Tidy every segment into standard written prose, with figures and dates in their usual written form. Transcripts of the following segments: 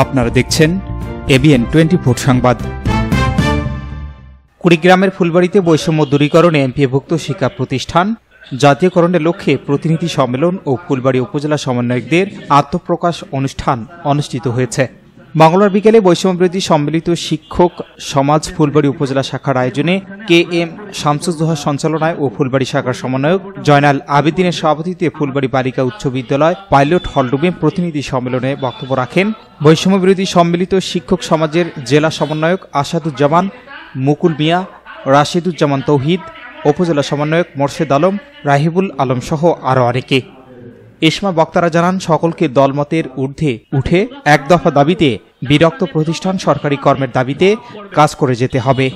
আপনারা দেখছেন এবিএন 24 সংবাদ। কুড়িগ্রামের ফুলবাড়িতে বৈষম্য দূরীকরণে এমপিওভুক্ত শিক্ষা প্রতিষ্ঠান জাতীয়করণের লক্ষ্যে প্রতিনিধি সম্মেলন ও ফুলবাড়ি উপজেলা সমন্বয়কদের আত্মপ্রকাশ অনুষ্ঠান অনুষ্ঠিত হয়েছে। মঙ্গলবার বিকেলে বৈষম্যবিরোধী সম্মিলিত শিক্ষক সমাজ ফুলবাড়ি উপজেলা শাখার আয়োজনে KM শামসুজ্জোহার সঞ্চালনায় ও ফুলবাড়ি শাখার সমন্বয়ক জয়নাল আবেদিনের সভাপতিত্বে ফুলবাড়ি বালিকা উচ্চ বিদ্যালয় পাইলট হলরুমে প্রতিনিধি সম্মেলনে বক্তব্য রাখেন বৈষম্যবিরোধী সম্মিলিত শিক্ষক সমাজের জেলা সমন্বয়ক আসাদুজ্জামান, মুকুল মিয়া, রাশিদুজ্জামান তৌহিদ, উপজেলা সমন্বয়ক মোর্শেদ আলম, রাহিবুল আলম সহ আরও অনেকে। এসমা বক্তারা জানান, সকলকে দলমতের ঊর্ধ্বে উঠে এক দফা দাবিতে বিরক্ত প্রতিষ্ঠান সরকারি কর্মের দাবিতে কাজ করে যেতে হবে।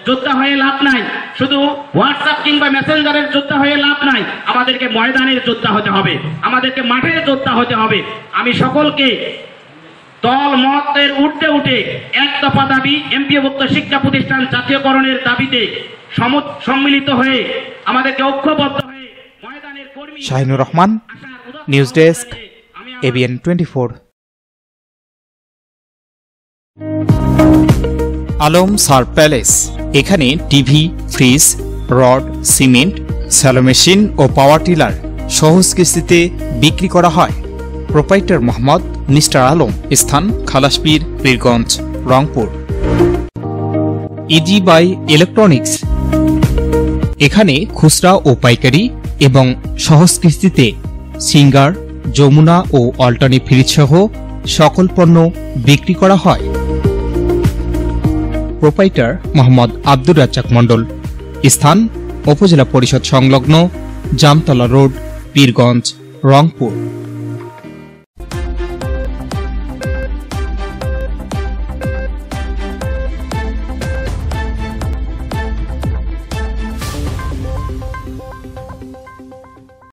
যোদ্ধা হয়ে লাভ নাই, শুধু হোয়াটসঅ্যাপ কিংবা মেসেঞ্জারের যোদ্ধা হয়ে লাভ নাই, আমাদেরকে ময়দানের যোদ্ধা হতে হবে, আমাদেরকে মাঠের যোদ্ধা হতে হবে। আমি সকলকে দল মতের ঊর্ধ্বে উঠে এক দফা দাবি এমপিওভুক্ত শিক্ষা প্রতিষ্ঠান জাতীয়করণের দাবিতে সম্মিলিত হয়ে আমাদেরকে ঐক্যবদ্ধ হয়ে ময়দানের কর্মী। Shahinur Rahman, news desk, ABN 24। Alam Sar palace, এখানে TV, fridge, rod, cement, shallow machine ও পাওয়ার টিলার সহজ কিস্তিতে বিক্রি করা হয়। প্রোপাইটার মোহাম্মদ মিস্টার আলম, স্থান Khalaspir, Pirganj, Rangpur. Easy by electronics, এখানে খুচরা ও পাইকারি এবং সহজ কিস্তিতে সিঙ্গার, যমুনা ও অল্টারনেটিভ ফ্রিজ সহ সকল পণ্য বিক্রি করা হয়। প্রোপাইটার মোহাম্মদ আব্দুর রাজ্জাক মণ্ডল, স্থান উপজেলা পরিষদ সংলগ্ন জামতলা রোড, পীরগঞ্জ, রংপুর।